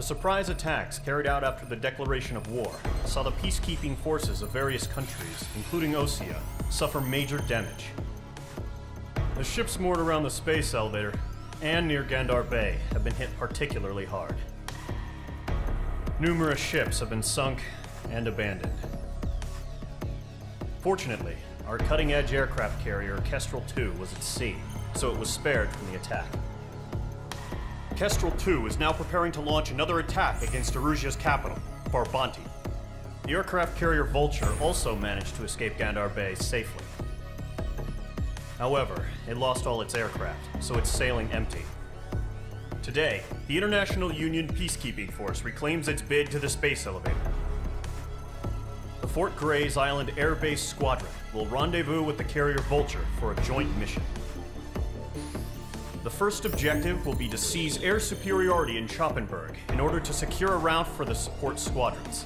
The surprise attacks carried out after the declaration of war saw the peacekeeping forces of various countries, including Osea, suffer major damage. The ships moored around the space elevator and near Gandar Bay have been hit particularly hard. Numerous ships have been sunk and abandoned. Fortunately, our cutting-edge aircraft carrier Kestrel II was at sea, so it was spared from the attack. Kestrel II is now preparing to launch another attack against Erusia's capital, Farbanti. The aircraft carrier Vulture also managed to escape Gandar Bay safely. However, it lost all its aircraft, so it's sailing empty. Today, the International Union Peacekeeping Force reclaims its bid to the space elevator. The Fort Gray's Island Air Base Squadron will rendezvous with the carrier Vulture for a joint mission. The first objective will be to seize air superiority in Schoppenberg in order to secure a route for the support squadrons.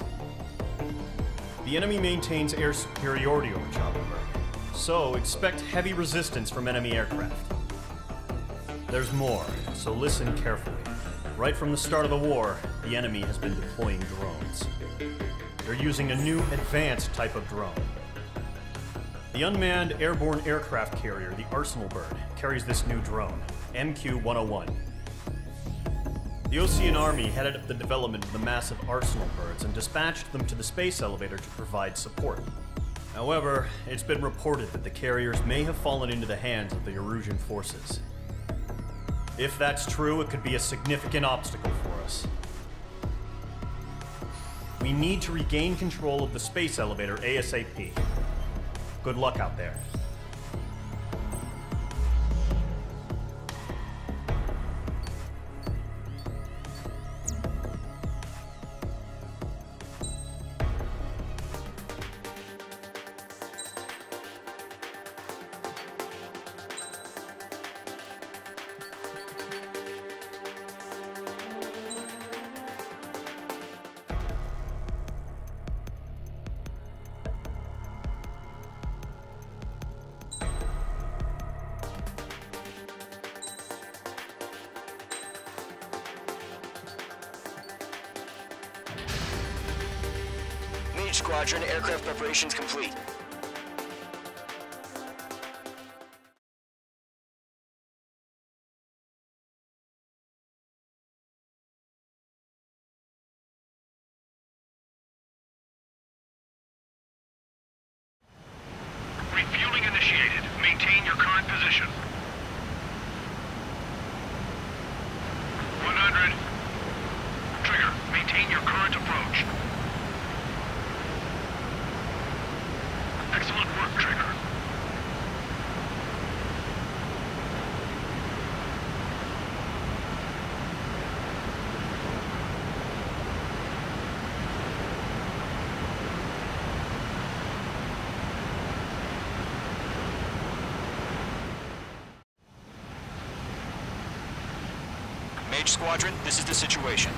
The enemy maintains air superiority over Schoppenberg, so expect heavy resistance from enemy aircraft. There's more, so listen carefully. Right from the start of the war, the enemy has been deploying drones. They're using a new advanced type of drone. The unmanned airborne aircraft carrier, the Arsenal Bird, carries this new drone, MQ-101. The Osean Army headed up the development of the massive Arsenal Birds and dispatched them to the space elevator to provide support. However, it's been reported that the carriers may have fallen into the hands of the Erusian forces. If that's true, it could be a significant obstacle for us. We need to regain control of the space elevator ASAP. Good luck out there. Squadron, aircraft preparations complete. Refueling initiated. Maintain your current position. 100. Trigger, maintain your current approach. Excellent work, Trigger. Mage Squadron, this is the situation.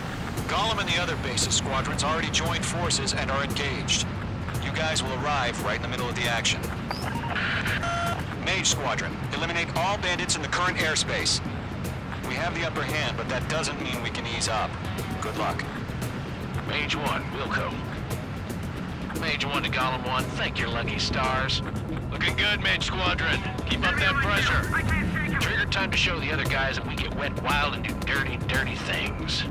Gollum and the other base's squadrons already joined forces and are engaged. You guys will arrive right in the middle of the action. Mage Squadron, eliminate all bandits in the current airspace. We have the upper hand, but that doesn't mean we can ease up. Good luck. Mage 1, Wilco. Mage 1 to Gollum 1, thank your lucky stars. Looking good, Mage Squadron. Keep up that pressure. Trigger time to show the other guys that we get wet wild and do dirty, dirty things.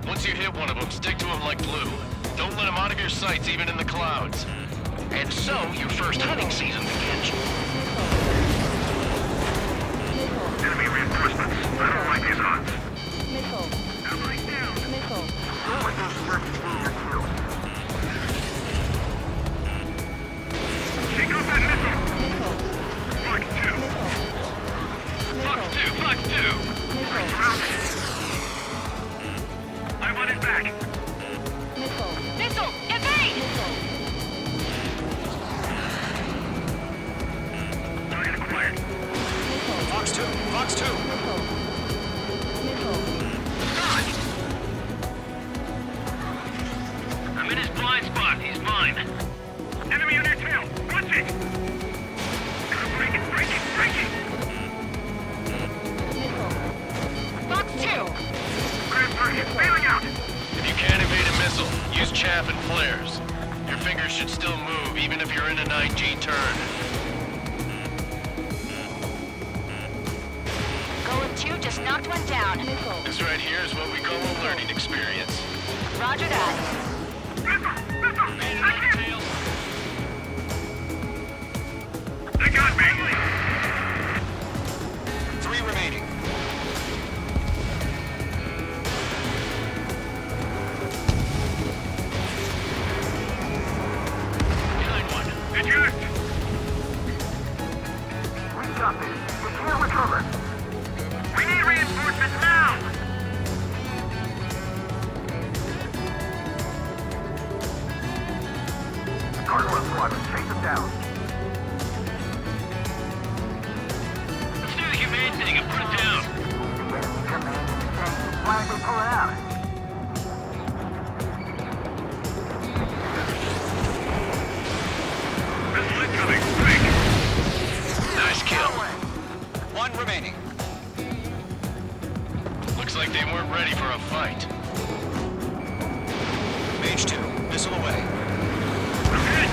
Once you hit one of them, stick to them like glue. Don't let them out of your sights, even in the clouds. And so, your first hunting season begins. Enemy reinforcements. I don't like these odds. Missile. Ally down. Missile. Take off that missile. Missile. Fox 2. Fox 2. Fox 2. Missile. I want it back. Missile. Missile! Evade! Missile. Target acquired. Missile. Fox 2! Fox 2! Missile. Missile. Dodge! I'm in his blind spot. He's mine. Enemy on your tail. Watch it! Break it, break it, break it! Missile. Fox 2! Grand target, bailing out! Missile, use chaff and flares. Your fingers should still move, even if you're in a 9G turn. Golem 2 just knocked one down. Missile. This right here is what we call a learning experience. Roger that. They got me! 3 remaining. Behind one. Eject! We got this. We can't recover. We need reinforcements now! Gargoyle squadron, chase them down. Let's do the humane thing and put it down. The enemy command is saying the flag will pull it out. Missile incoming. Quick! Nice kill. 1 remaining. Looks like they weren't ready for a fight. Mage 2, missile away. Okay.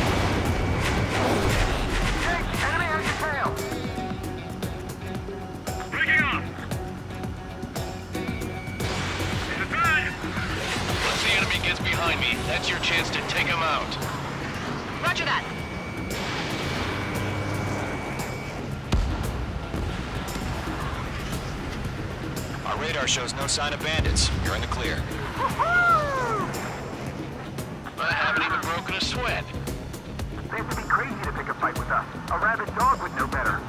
Jake, enemy has your tail. Breaking off! Defend! Once the enemy gets behind me, that's your chance to take him out. Roger that. Our radar shows no sign of bandits. You're in the clear. I haven't even broken a sweat. They have to be crazy to pick a fight with us. A rabid dog would know better.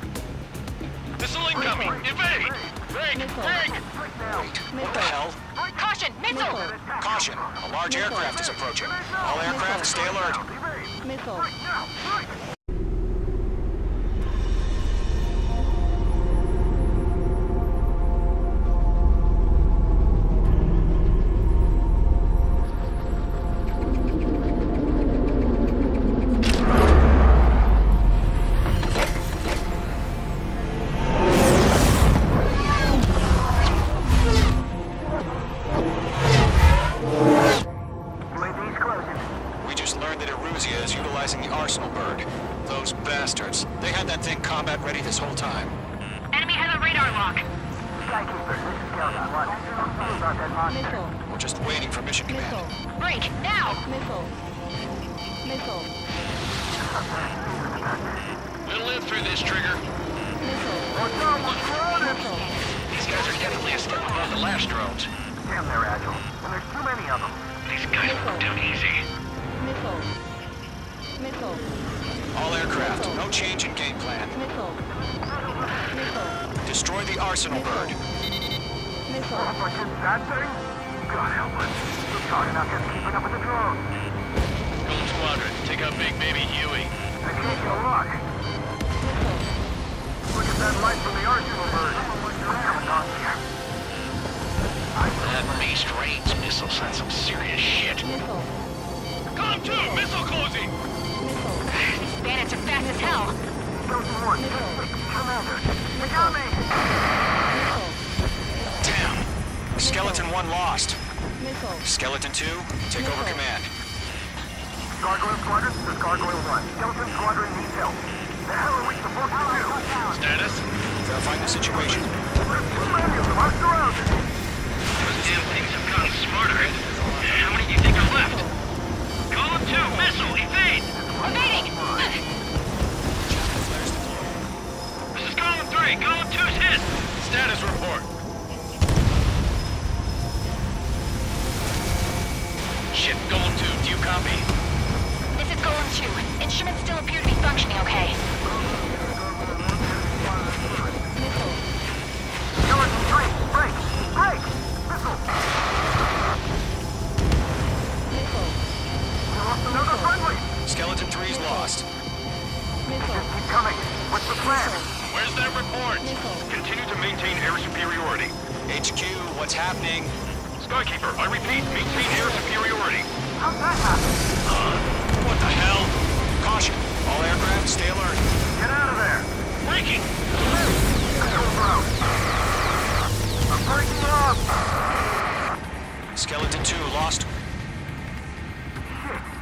Missile incoming! Evade! Break! Missile. Break! Right now. What the hell? Caution, missile! Missile. Caution! A large aircraft is approaching. All aircraft, stay alert. Missile. Now, right. UAV's closing. We just learned that Eruzia is utilizing the Arsenal bird. Those bastards. They had that thing combat ready this whole time. Enemy has a radar lock. Skykeeper, this is Delta 1. What about that monster? Missile. We're just waiting for mission Missile. command. Break, now! Missile. Missile. We'll live through this, Trigger. Missile. Watch out, we're surrounded! Missile. These guys are definitely a step above the last drones. Damn, they're agile. And there's too many of them. These guys were down easy. Missile. Missile. All aircraft, no change in game plan. Missile. Missile. Destroy the Arsenal bird. Missile. Against that thing? God help us. We're talking about just keeping up with the drones. Gold Squadron, take out Big Baby Huey. I can't get a lock. Missile. Look at that light from the Arsenal bird. Coming on here. That beast range missiles on some serious shit. Missile. Column 2, missile closing! Missile. These bandits are fast as hell. Delta 1, Commander. They got me! Missile. Damn. Skeleton 1 lost. Missile. Skeleton 2, take over command. Gargoyle Squadron, this is Gargoyle 1. Skeleton Squadron needs help. The hell are we supposed to do? Status? Verifying the situation. Too many of them are surrounded! Those damn things have gotten smarter. How many do you think are left? Column 2, missile, evade! Evading! This is Column 3, Column 2's hit! Status report. Shit, Column 2, do you copy? This is Golem 2. Instruments still appear to be functioning okay. Missile. Skeleton 3, break! Break! Missile! Missile. We lost another friendly! Skeleton 3's lost. Missile. Keep coming! What's the plan? Where's that report? Missile. Continue to maintain air superiority. HQ, what's happening? Skykeeper, I repeat, maintain air superiority. How'd that happen? What the hell? Caution. All aircraft, stay alert. Get out of there! Breaking! Control ground! I'm breaking off! Skeleton 2 lost.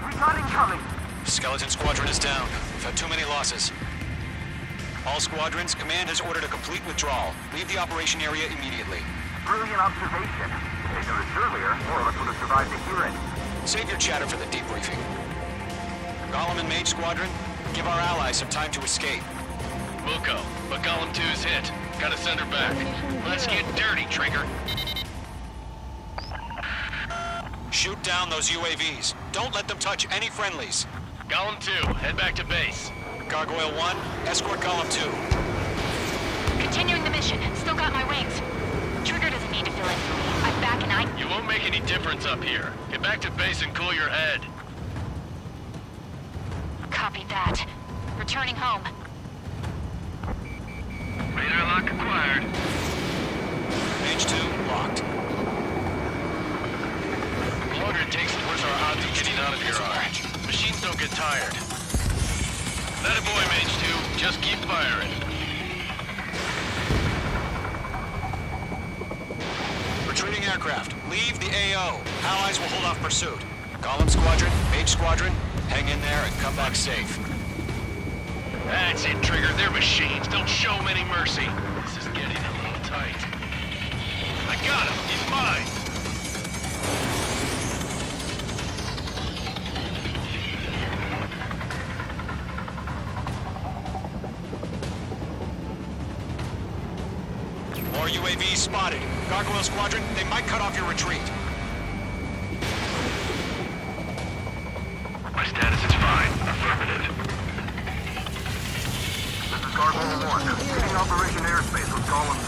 Recon incoming. Skeleton Squadron is down. We've had too many losses. All squadrons, command has ordered a complete withdrawal. Leave the operation area immediately. Brilliant observation. If they noticed earlier, more of us would have survived to hear it. Save your chatter for the debriefing. Golem and Mage Squadron, give our allies some time to escape. Wilco, but Golem 2's hit. Gotta send her back. Let's get dirty, Trigger. Shoot down those UAVs. Don't let them touch any friendlies. Golem 2, head back to base. Gargoyle 1, escort Golem 2. Continuing the mission. Still got my wings. Trigger doesn't need to fill in for me. I'm back and I... You won't make any difference up here. Get back to base and cool your head. Copy that. Returning home. Radar lock acquired. Mage 2, locked. The longer it takes, the worse our odds of getting out of here are. Machines don't get tired. That a boy, Mage 2. Just keep firing. Retreating aircraft. Leave the AO. Allies will hold off pursuit. Golem Squadron, Mage Squadron, hang in there and come back safe. That's it, Trigger. They're machines. Don't show them any mercy. This is getting a little tight. I got him. He's mine. More UAVs spotted. Gargoyle Squadron, they might cut off your retreat. My status is fine. Affirmative. This is Gargoyle 1. Leaving Operation Airspace with Golem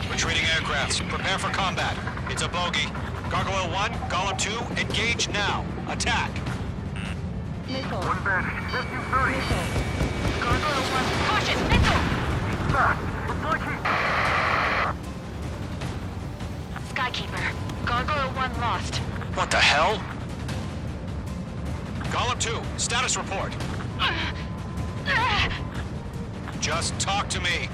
2. Retreating aircrafts, prepare for combat. It's a bogey. Gargoyle 1, Golem 2, engage now. Attack. Missile. One bandage. SU-30. Missile. Gargoyle 1. Cautious! Missile! Back. Reply key. Skykeeper. Gargoyle 1 lost. What the hell? Golem 2, status report. Just talk to me.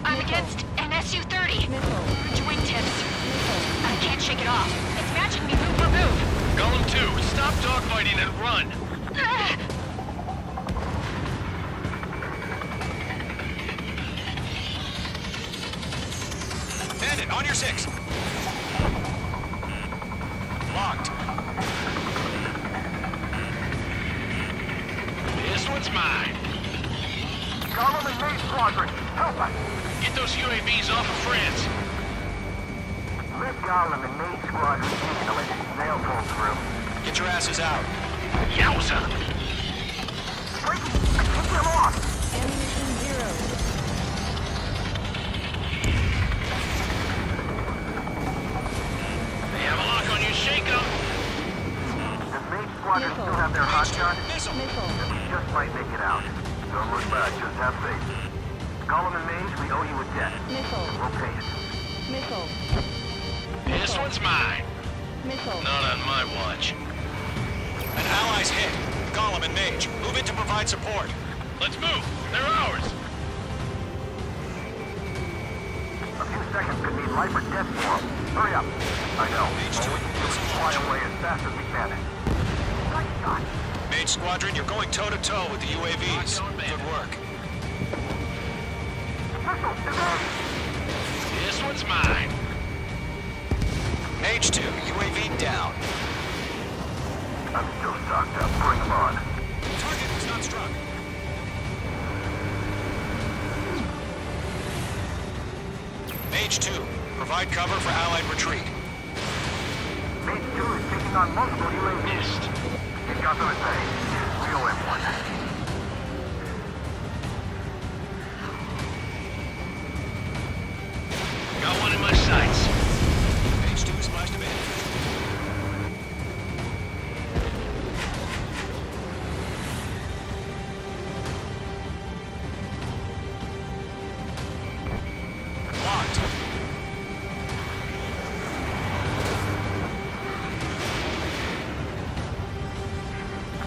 I'm against an SU-30. Missile. Wingtips. Missile. I can't shake it off. It's matching me move for move. Golem 2, stop dogfighting and run. Bandit, on your 6. Locked. This one's mine. Golem and Mage Squadron, help us. Get those UAVs off of France. Let Golem and Mage Squadron in to let this snail pull through. Get your asses out. Yowza. Breaking! I can't get lost! Ammunition 0. They have a lock on you. Shake them. Does Mage Squadron still have their hot gun? Missile. Missile. We just might make it out. Don't look back, just have faith. Golem and Mage, we owe you a debt. Missile. We'll pay it. Missile. This one's mine. Missile. Not on my watch. An ally's hit. Golem and Mage, move in to provide support. Let's move. They're ours. A few seconds could mean life or death for them. Hurry up. I know. Mage All we 2, can do is fly away as fast as we can. Nice shot. Mage Squadron, you're going toe-to-toe with the UAVs. Good work. Missile, evade! This one's mine. Mage 2, UAV down. I'm still stocked up. Bring them on. Target was not struck. Mage 2, provide cover for Allied retreat. Mage 2 is taking on multiple UAVs. Missed. You got them at bay. We owe him one. Got one in my sights. Mage 2 splashed him in. Locked.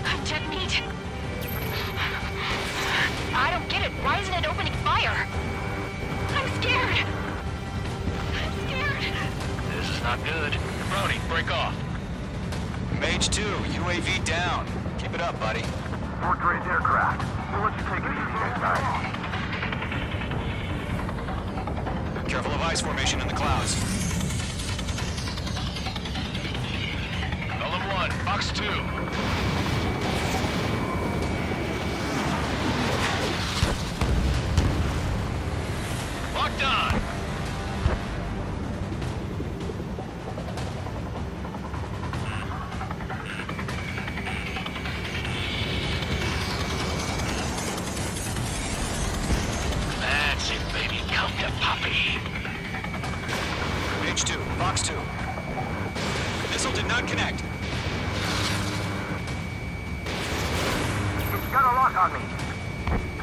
I'm dead meat. I don't get it. Why isn't it opening fire? I'm scared. I'm scared. This is not good. Brody, break off. Mage 2, UAV down. Keep it up, buddy. Fort Gray's aircraft. We'll let you take it easy next time. Careful of ice formation in the clouds. Column 1, box 2. Locked on. That's it, baby. Come to Poppy. Mage 2, box 2. Missile did not connect. It's got a lock on me.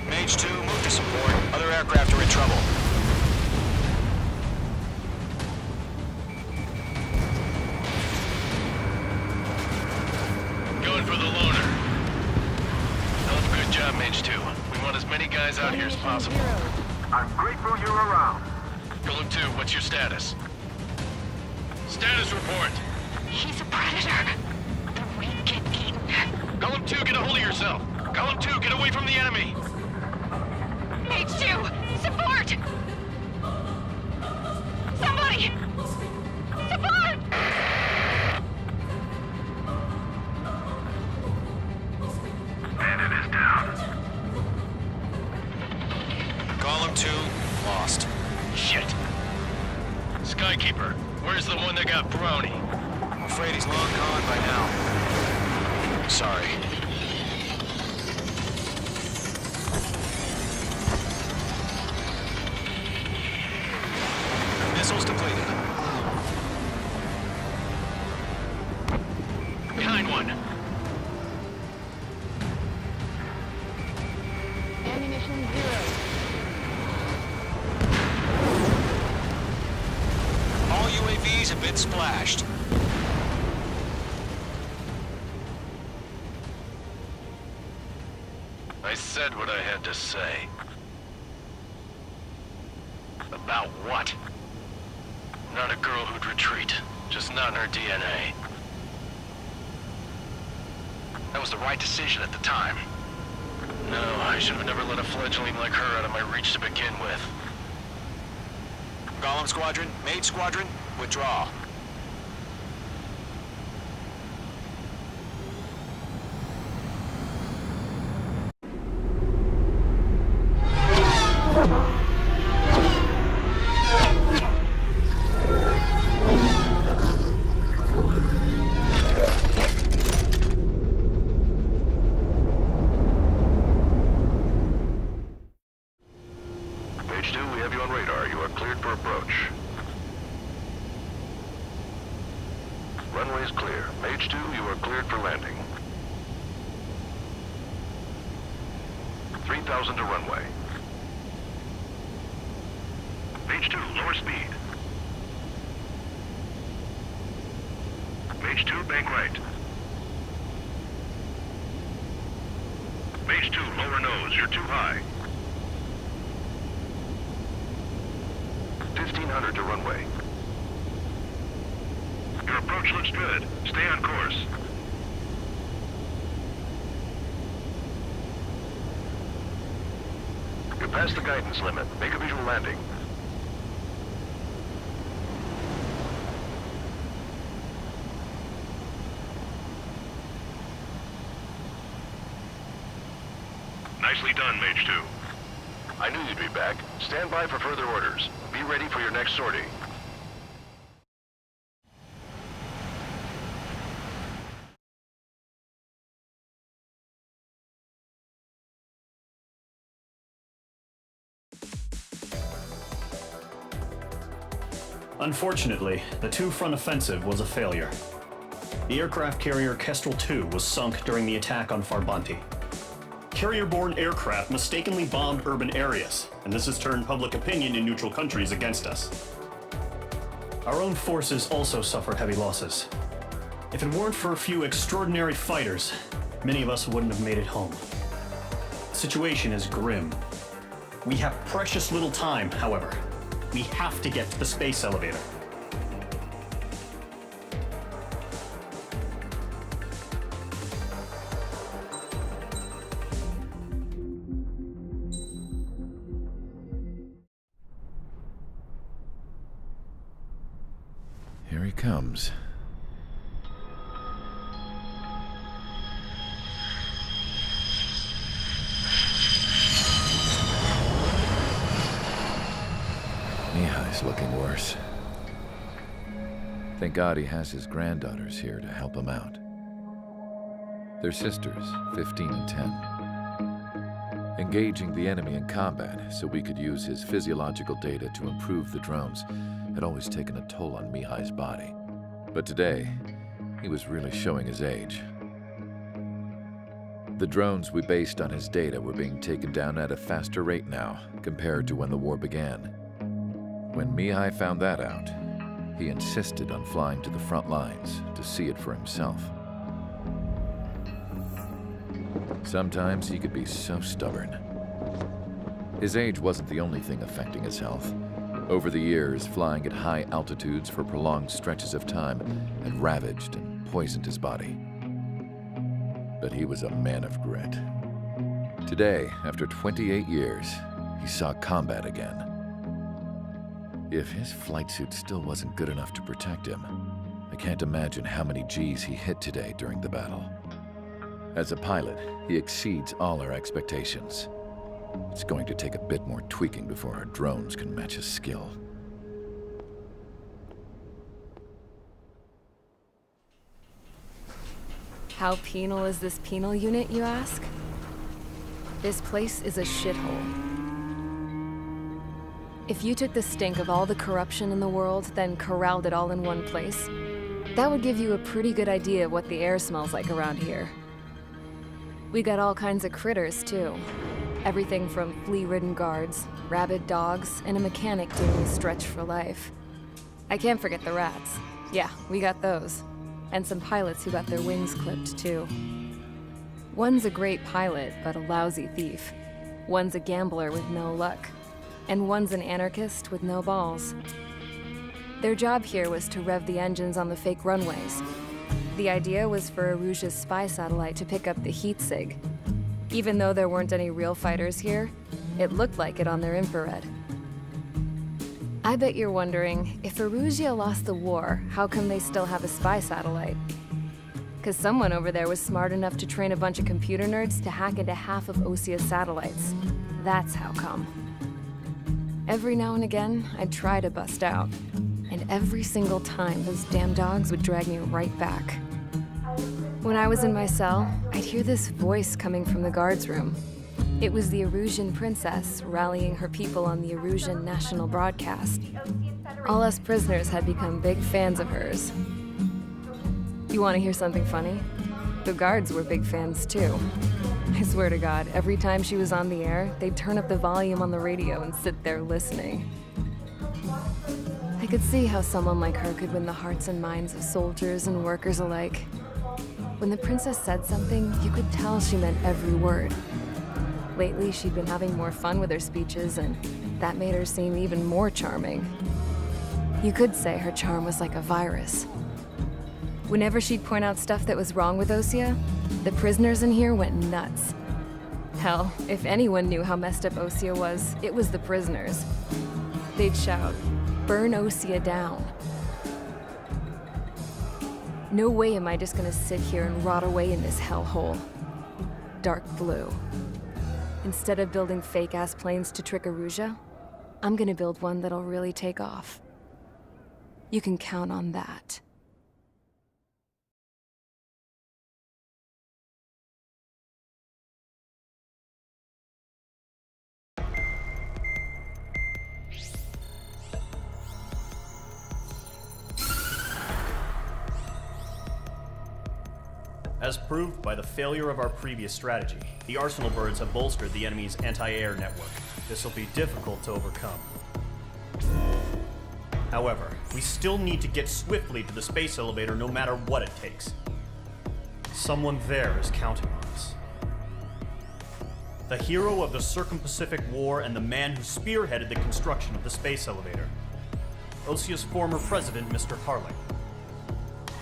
Mage 2, move to support. Other aircraft are in trouble. Going for the loner. Hell of a good job, Mage 2. We want as many guys out here as possible. I'm grateful you're around. Column 2, what's your status? Status report. He's a predator. The weak get eaten. Column 2, get a hold of yourself. Column 2, get away from the enemy. Mage 2, support! Somebody! Support! Bandit is down. Column 2, lost. Shit. Skykeeper, where's the one that got brownie? I'm afraid he's long gone by now. Sorry. Missiles depleted. Behind one. Ammunition 0. All UAVs have been splashed. I said what I had to say. About what? Not a girl who'd retreat. Just not in her DNA. That was the right decision at the time. No, I should have never let a fledgling like her out of my reach to begin with. Golem Squadron, Mage Squadron, withdraw. Page 2, we have you on radar. You are cleared for approach. Runway is clear. Mage 2, you are cleared for landing. 3,000 to runway. Mage 2, lower speed. Mage 2, bank right. Mage 2, lower nose. You're too high. 1,500 to runway. Your approach looks good. Stay on course. You're past the guidance limit. Make a visual landing. Nicely done, Mage 2. I knew you'd be back. Stand by for further orders. Be ready for your next sortie. Unfortunately, the two-front offensive was a failure. The aircraft carrier Kestrel II was sunk during the attack on Farbanti. Carrier-borne aircraft mistakenly bombed urban areas, and this has turned public opinion in neutral countries against us. Our own forces also suffered heavy losses. If it weren't for a few extraordinary fighters, many of us wouldn't have made it home. The situation is grim. We have precious little time, however. We have to get to the space elevator. Here he comes. Mihai's looking worse. Thank God he has his granddaughters here to help him out. They're sisters, 15 and 10. Engaging the enemy in combat so we could use his physiological data to improve the drones had always taken a toll on Mihai's body. But today, he was really showing his age. The drones we based on his data were being taken down at a faster rate now compared to when the war began. When Mihai found that out, he insisted on flying to the front lines to see it for himself. Sometimes he could be so stubborn. His age wasn't the only thing affecting his health. Over the years, flying at high altitudes for prolonged stretches of time had ravaged and poisoned his body. But he was a man of grit. Today, after 28 years, he saw combat again. If his flight suit still wasn't good enough to protect him, I can't imagine how many Gs he hit today during the battle. As a pilot, he exceeds all our expectations. It's going to take a bit more tweaking before our drones can match his skill. How penal is this penal unit, you ask? This place is a shithole. If you took the stink of all the corruption in the world, then corralled it all in one place, that would give you a pretty good idea of what the air smells like around here. We got all kinds of critters, too. Everything from flea-ridden guards, rabid dogs, and a mechanic doing a stretch for life. I can't forget the rats. Yeah, we got those. And some pilots who got their wings clipped, too. One's a great pilot, but a lousy thief. One's a gambler with no luck. And one's an anarchist with no balls. Their job here was to rev the engines on the fake runways. The idea was for Aruja's spy satellite to pick up the heat sig. Even though there weren't any real fighters here, it looked like it on their infrared. I bet you're wondering, if Aruja lost the war, how come they still have a spy satellite? Because someone over there was smart enough to train a bunch of computer nerds to hack into half of Osia's satellites. That's how come. Every now and again, I'd try to bust out. And every single time, those damn dogs would drag me right back. When I was in my cell, I'd hear this voice coming from the guards room. It was the Arusian princess rallying her people on the Arusian national broadcast. All us prisoners had become big fans of hers. You want to hear something funny? The guards were big fans too. I swear to God, every time she was on the air, they'd turn up the volume on the radio and sit there listening. I could see how someone like her could win the hearts and minds of soldiers and workers alike. When the princess said something, you could tell she meant every word. Lately, she'd been having more fun with her speeches, and that made her seem even more charming. You could say her charm was like a virus. Whenever she'd point out stuff that was wrong with Osia, the prisoners in here went nuts. Hell, if anyone knew how messed up Osia was, it was the prisoners. They'd shout, "Burn Osia down." No way am I just gonna sit here and rot away in this hellhole. Dark blue. Instead of building fake-ass planes to trick Aruja, I'm gonna build one that'll really take off. You can count on that. As proved by the failure of our previous strategy, the Arsenal birds have bolstered the enemy's anti-air network. This will be difficult to overcome. However, we still need to get swiftly to the space elevator no matter what it takes. Someone there is counting on us. The hero of the Circum-Pacific War and the man who spearheaded the construction of the space elevator. Osia's former president, Mr. Harling.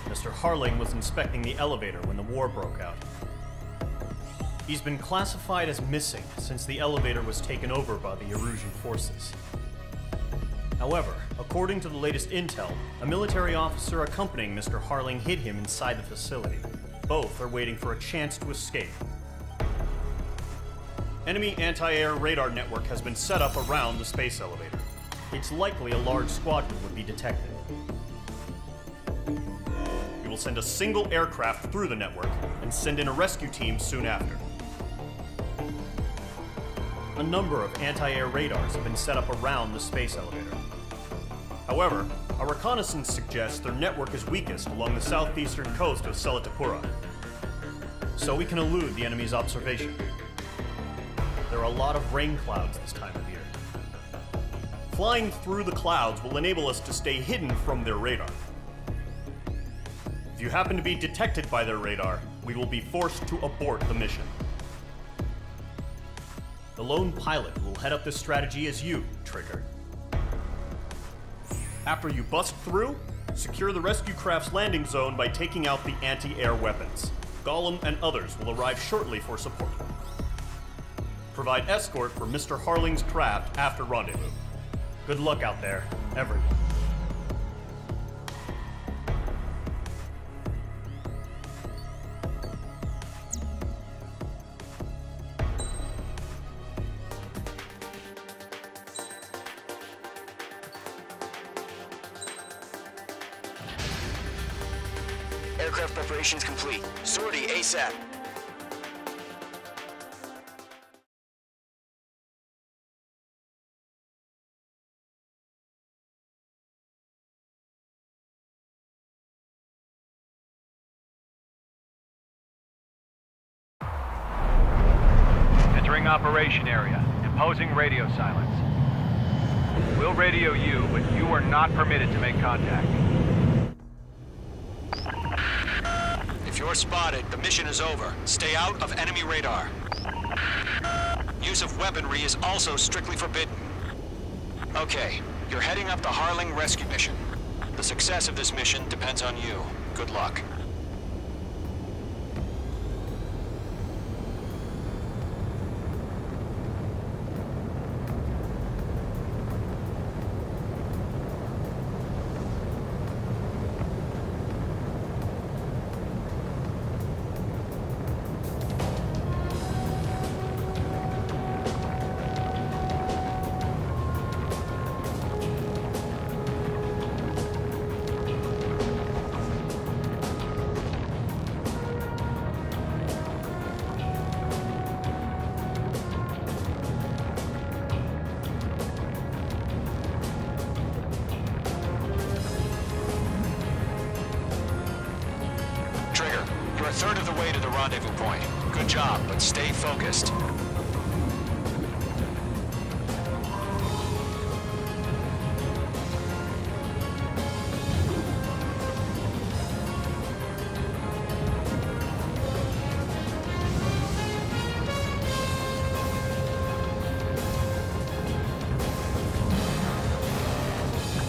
Mr. Harling was inspecting the elevator when the war broke out. He's been classified as missing since the elevator was taken over by the Erusian forces. However, According to the latest intel, a military officer accompanying Mr. Harling hid him inside the facility. Both are waiting for a chance to escape. Enemy anti-air radar network has been set up around the space elevator. It's likely a large squadron would be detected. We will send a single aircraft through the network and send in a rescue team soon after. A number of anti-air radars have been set up around the space elevator. However, our reconnaissance suggests their network is weakest along the southeastern coast of Selatapura, so we can elude the enemy's observation. There are a lot of rain clouds this time of year. Flying through the clouds will enable us to stay hidden from their radar. If you happen to be detected by their radar, we will be forced to abort the mission. The lone pilot who will head up this strategy is you, Trigger. After you bust through, secure the rescue craft's landing zone by taking out the anti-air weapons. Gollum and others will arrive shortly for support. Provide escort for Mr. Harling's craft after rendezvous. Good luck out there, everyone. Aircraft preparations complete. Sortie ASAP. Entering operation area. Imposing radio silence. We'll radio you, but you are not permitted to make contact. If you're spotted, the mission is over. Stay out of enemy radar. Use of weaponry is also strictly forbidden. Okay, you're heading up the Harling rescue mission. The success of this mission depends on you. Good luck. You're a third of the way to the rendezvous point. Good job, but stay focused.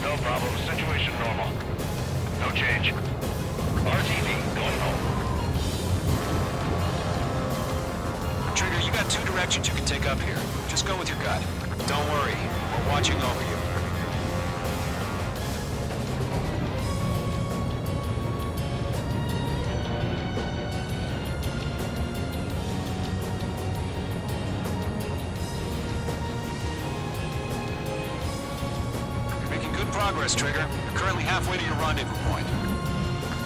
No problem. Situation normal. No change. RTV going home. Trigger, you got two directions you can take up here. Just go with your gut. Don't worry, we're watching over you. You're making good progress, Trigger. You're currently halfway to your rendezvous point.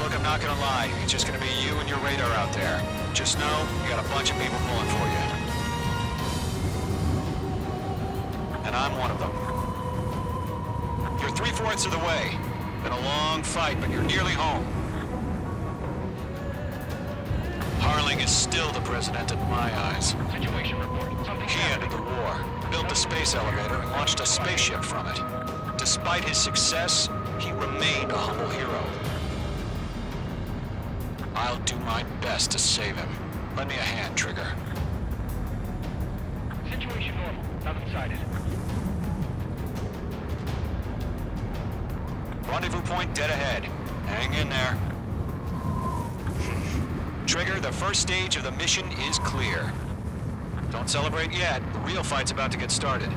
Look, I'm not gonna lie. It's just gonna be you and your radar out there. Just know, you got a bunch of people pulling for you. And I'm one of them. You're 3/4 of the way. Been a long fight, but you're nearly home. Harling is still the president in my eyes. Situation report. Something He ended the war, built the space elevator, and launched a spaceship from it. Despite his success, he remained a humble hero. I'll do my best to save him. Lend me a hand, Trigger. Situation normal. Nothing sighted. Rendezvous point dead ahead. Hang in there. Trigger, the first stage of the mission is clear. Don't celebrate yet. The real fight's about to get started.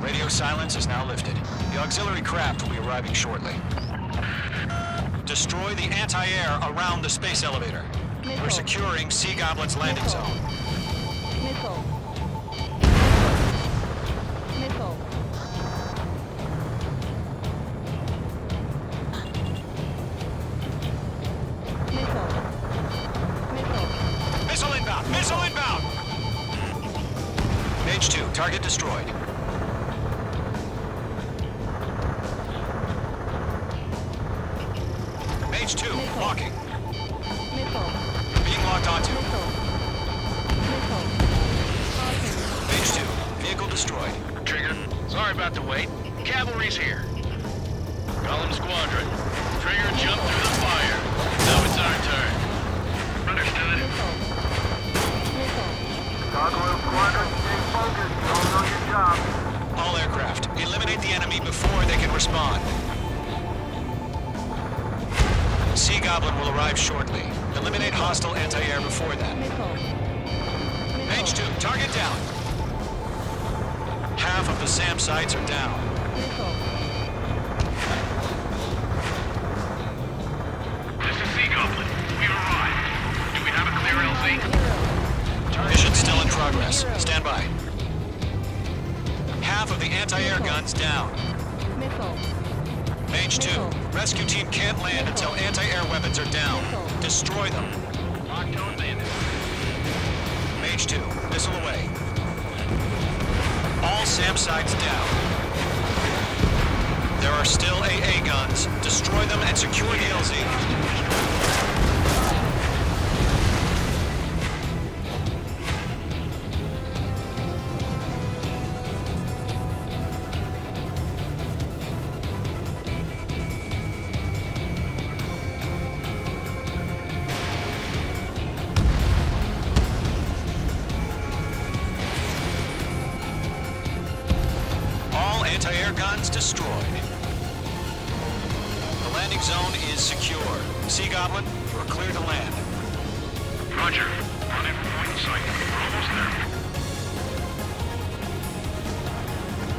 Radio silence is now lifted. The auxiliary craft will be arriving shortly. Destroy the anti-air around the space elevator. We're securing Sea Goblin's landing zone. Missile. Missile. Missile. Missile. Missile inbound! Missile inbound! Mage 2, target destroyed. Mage 2, locking. Missile. Being locked onto. Missile. Missile. Mage 2, vehicle destroyed. Trigger, sorry about the wait. Cavalry's here. Golem Squadron. Trigger jumped through the fire. Now it's our turn. Understood. Missile. Missile. Gargoyle Squadron, stay focused. You all know your job. All aircraft, eliminate the enemy before they can respond. Sea Goblin will arrive shortly. Eliminate hostile anti-air before that. Missile. Mage 2, target down. Half of the SAM sites are down. Missile. This is Sea Goblin. We arrived. Do we have a clear LZ? Mission still in progress. Stand by. Half of the anti-air guns down. Missile. Mage 2, rescue team can't land until anti-air weapons are down. Destroy them. Locked-on bandit. Mage 2, missile away. All SAM sites down. There are still AA guns. Destroy them and secure the LZ. Anti-air guns destroyed. The landing zone is secure. Sea Goblin, you are clear to land. Roger. Running from point in sight. We're almost there.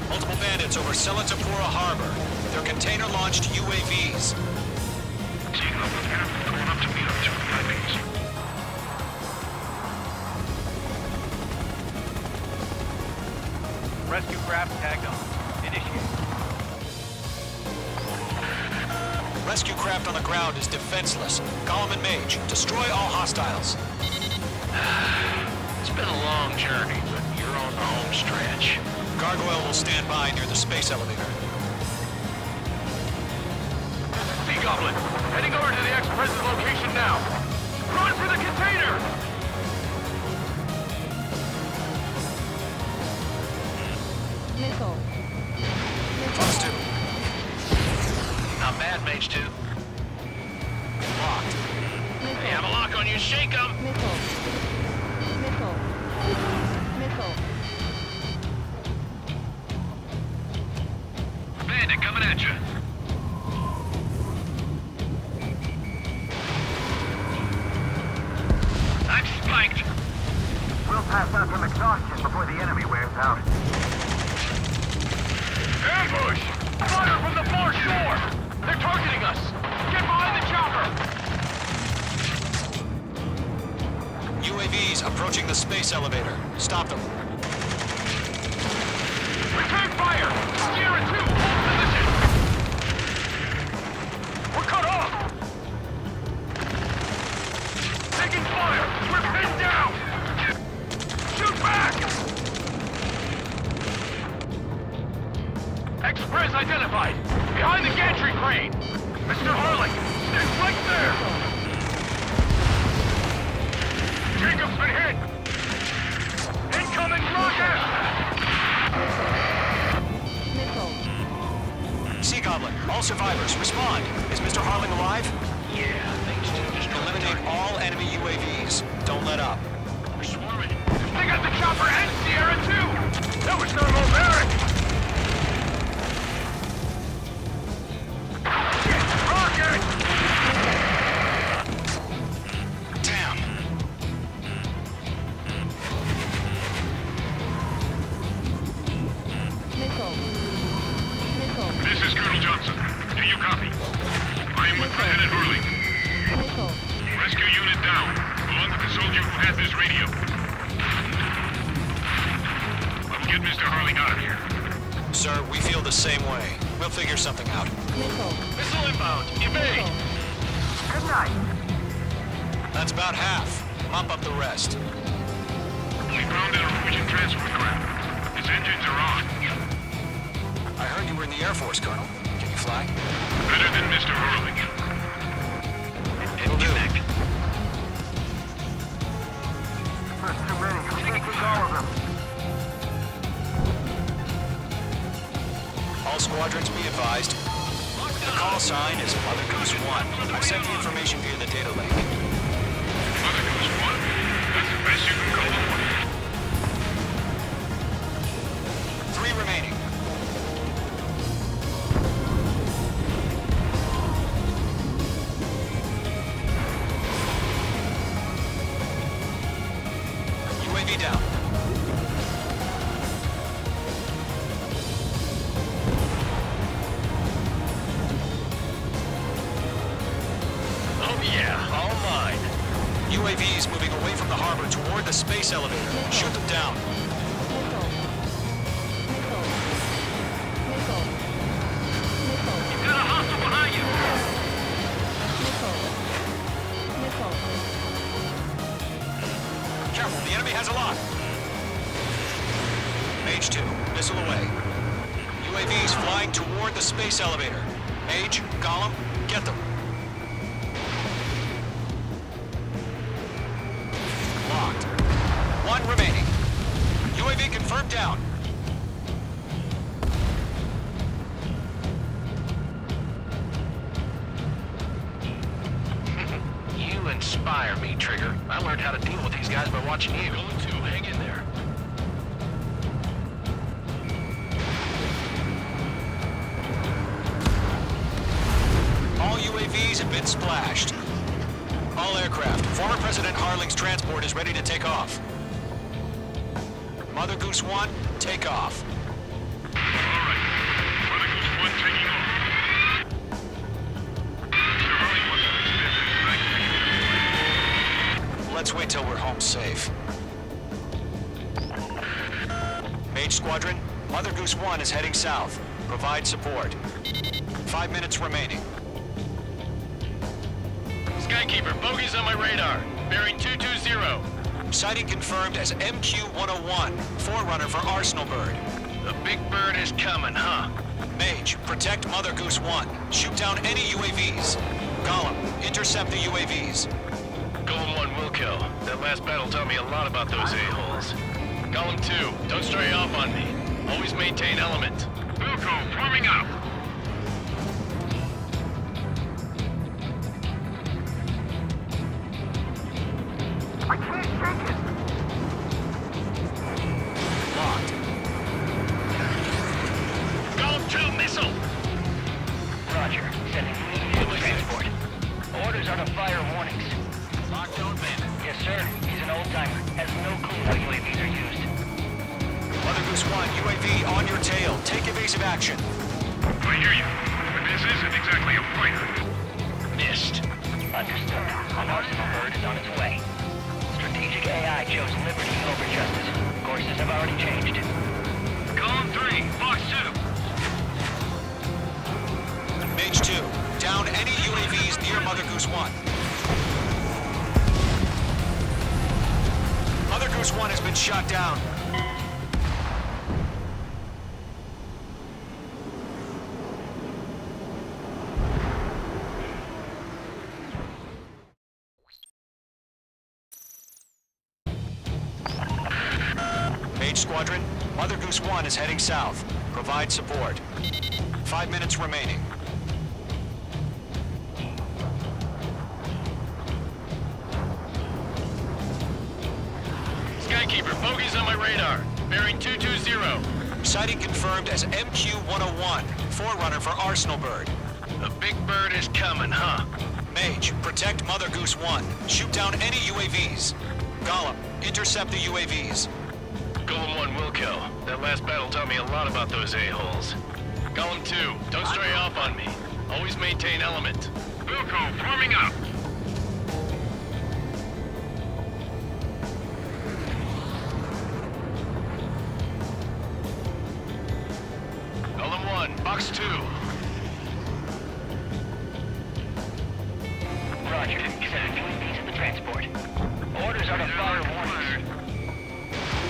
Multiple bandits over Selatapura Harbor. They're container-launched UAVs. Sea Goblin aircraft going up to meet up 2 VIPs. Rescue craft tagged on. Initiate. Rescue craft on the ground is defenseless. Golem and Mage, destroy all hostiles. It's been a long journey, but you're on the home stretch. Gargoyle will stand by near the space elevator. Sea Goblin, heading over to the ex-president location now. Run for the container! Missile. Plus 2. Not bad, Mage 2. Locked. They have a lock on you, shake 'em! Missile. Missile. Missile. Bandit coming at you. I'm spiked. We'll pass out some exhaustion before the enemy wears out. Ambush! Fire from the far shore! They're targeting us! Get behind the chopper! UAVs approaching the space elevator. Stop them. Return fire! Sierra 2, hold position! We're cut off! Taking fire! We're pinned down! Shoot back! Express identified! Behind the gantry crane! Mr. Harley, stick right there! Jacob's been hit! Incoming rocket! Missile. Sea Goblin, all survivors, respond. Is Mr. Harling alive? Yeah, thanks to just Eliminate all enemy UAVs. Don't let up. We're swarming. They got the chopper and Sierra 2! That was thermobaric! Rocket! Damn. Missile. down, along with the soldier who has this radio. I'll get Mr. Harling out of here. Sir, we feel the same way. We'll figure something out. Missile inbound. Evade. Good night. That's about half. Mop up the rest. We found a Norwegian transport craft. Its engines are on. I heard you were in the Air Force, Colonel. Can you fly? Better than Mr. Harling. It'll do. First too many. We can't take all of them. All squadrons be advised. The call sign is Mother Goose 1. I've sent the information via the data link. Mother Goose 1? That's the best you can call it. 3 remaining. UAV down. Oh yeah, all mine. UAVs moving away from the harbor toward the space elevator. Shoot them down. You've got a hostile behind you. Careful, the enemy has a lock. Mage 2, missile away. UAVs flying toward the space elevator. Mage, Gollum, get them. Locked. 1 remaining. UAV confirmed down. You inspire me, Trigger. I learned how to deal with these guys by watching you. Going to, hang in there. All UAVs have been splashed. All aircraft, former President Harling's transport is ready to take off. Mother Goose 1, take off. All right. Mother Goose 1 taking off. Mr. Harling wants to visit. Let's wait till we're home safe. Mage Squadron, Mother Goose 1 is heading south. Provide support. 5 minutes remaining. Skykeeper, bogey's on my radar. Bearing 220. Sighting confirmed as MQ-101, forerunner for Arsenal Bird. The big bird is coming, huh? Mage, protect Mother Goose 1. Shoot down any UAVs. Gollum, intercept the UAVs. Golem 1 will kill. That last battle taught me a lot about those a-holes. Golem 2, don't stray off on me. Always maintain element. Wilco, forming up. I can't shake it. Locked. Golem 2, missile! Roger. Sending immediate transport. Orders are to fire warnings. Lockdown bandit. Yes, sir. He's an old-timer. Has no clue how UAVs are used. Mother Goose 1, UAV on your tail. Take evasive action. I hear you, but this isn't exactly a fighter. Missed. Understood. An Arsenal bird is on its way. Strategic AI chose liberty over justice. Courses have already changed. Golem 3, Fox 2. Mage 2, down any UAVs near Mother Goose 1. Mother Goose 1 has been shot down. Mage Squadron, Mother Goose 1 is heading south. Provide support. 5 minutes remaining. Skykeeper, bogey's on my radar. Bearing 220. Sighting confirmed as MQ-101, forerunner for Arsenal Bird. The big bird is coming, huh? Mage, protect Mother Goose 1. Shoot down any UAVs. Gollum, intercept the UAVs. Golem 1 will kill. That last battle taught me a lot about those a-holes. Golem 2, don't stray off on me. Always maintain element. Wilco, forming up. Start a fire warning.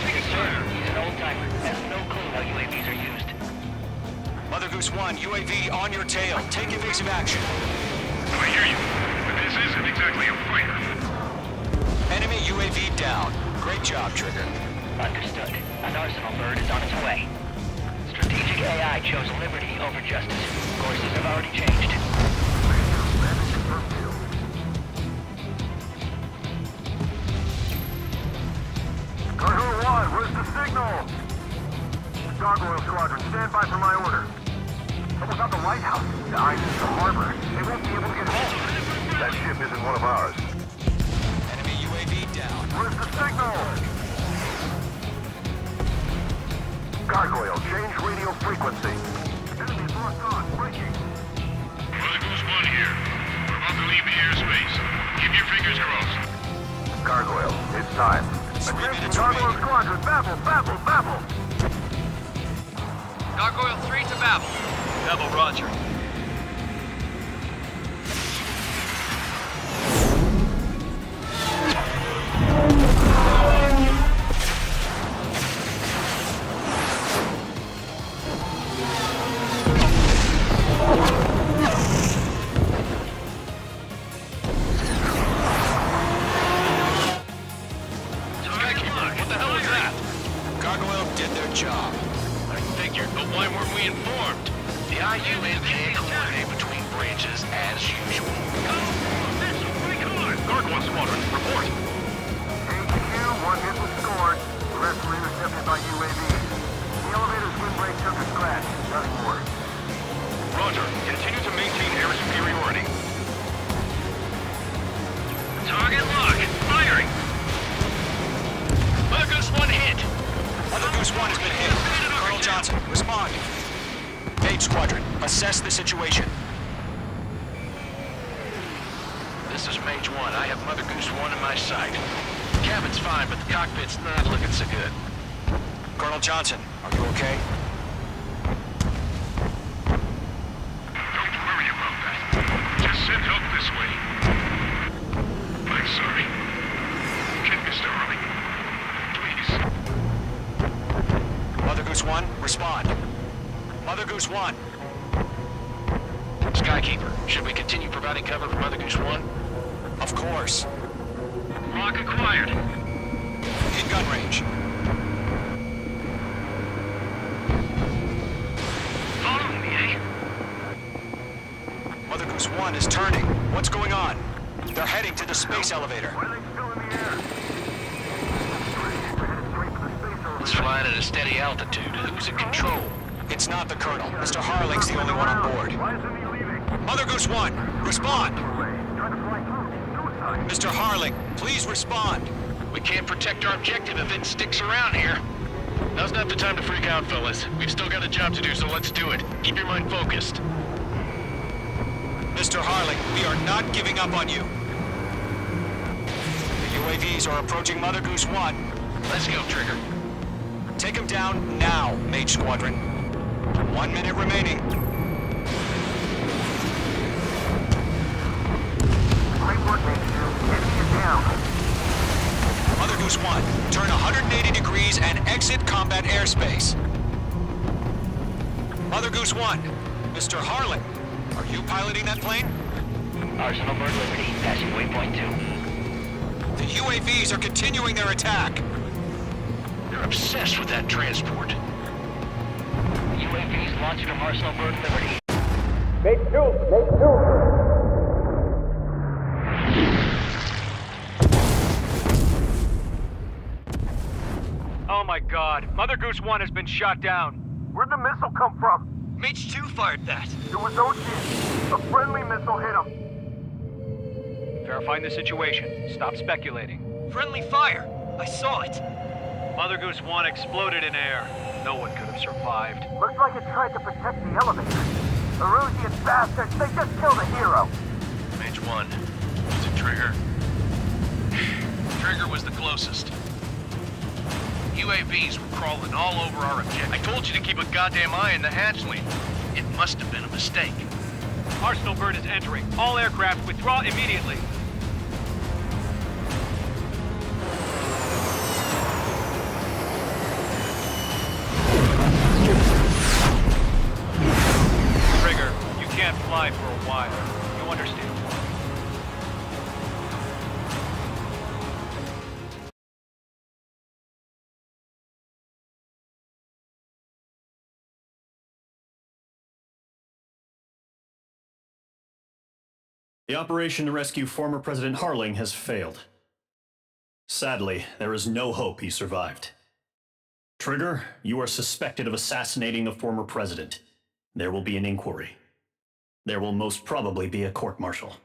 Trigger, sir. He's an old-timer. Has no clue how UAVs are used. Mother Goose 1, UAV on your tail. Take evasive action. I hear you, but this isn't exactly a fighter. Enemy UAV down. Great job, Trigger. Understood. An arsenal bird is on its way. Strategic AI chose liberty over justice. Courses have already changed. Gargoyle 1, where's the signal? Gargoyle Squadron, stand by for my order. Someone's got the lighthouse. The eyes is the harbor. They won't be able to get home. That ship isn't one of ours. Enemy UAV down. Where's the signal? Gargoyle, change radio frequency. Enemy locked on, breaking. Mother Goose 1 here. We're about to leave the airspace. Keep your fingers crossed. Gargoyle, it's time. 3 Attention, minutes Gargoyle remaining. Squadron, babble, babble, babble! Gargoyle 3 to Babel. Babel, roger. What the hell was that? Gargoyle did their job. I figured, but why weren't we informed? The IUN can't coordinate between branches as usual. Gargoyle Squadron, report. HQ, one hit was scored. The rest were intercepted by UAV. The elevator's windbreak took a scratch. Nothing more. Roger. Continue to maintain air superiority. Target lock. Firing. Mother Goose 1 hit. Mother Goose 1 has been hit. Colonel Johnson, respond. Mage Squadron, assess the situation. This is Mage 1. I have Mother Goose 1 in my sight. Cabin's fine, but the cockpit's not looking so good. Colonel Johnson, are you okay? Don't worry about that. Just send help this way. I'm sorry. Get Mr. Harley. Please. Mother Goose 1, respond. Mother Goose 1. Skykeeper, should we continue providing cover for Mother Goose 1? Of course. Lock acquired. In gun range. Following me, eh? Mother Goose 1 is turning. What's going on? They're heading to the space elevator. Why are they still in the air? We're headed straight for the space elevator. It's flying at a steady altitude. Who's in control? It's not the Colonel. Mr. Harling's the only one on board. Why isn't he leaving? Mother Goose 1, respond! Trying to fly through. Suicide. Mr. Harling, please respond. We can't protect our objective if it sticks around here. Now's not the time to freak out, fellas. We've still got a job to do, so let's do it. Keep your mind focused. Mr. Harling, we are not giving up on you. The UAVs are approaching Mother Goose 1. Let's go, Trigger. Take them down now, Mage Squadron. 1 minute remaining. Great work, Mage 2. Enemy is down. Mother Goose 1, turn 180 degrees and exit combat airspace. Mother Goose 1, Mr. Harling, are you piloting that plane? Arsenal Bird Liberty, passing waypoint 2. The UAVs are continuing their attack. They're obsessed with that transport. UAVs launched from Arsenal Bird Liberty. Oh my god, Mother Goose 1 has been shot down. Where'd the missile come from? Mage 2 fired that. It was Ocean. A friendly missile hit him. Verifying the situation. Stop speculating. Friendly fire. I saw it. Mother Goose 1 exploded in air. No one could have survived. Looks like it tried to protect the elevator. The Erusian bastards, they just killed a hero. Mage 1. Was it Trigger? Trigger was the closest. UAVs were crawling all over our objective. I told you to keep a goddamn eye on the hatchling. It must have been a mistake. Arsenal Bird is entering. All aircraft withdraw immediately. can't fly for a while. You understand? The operation to rescue former President Harling has failed. Sadly, there is no hope he survived. Trigger, you are suspected of assassinating the former president. There will be an inquiry. There will most probably be a court-martial.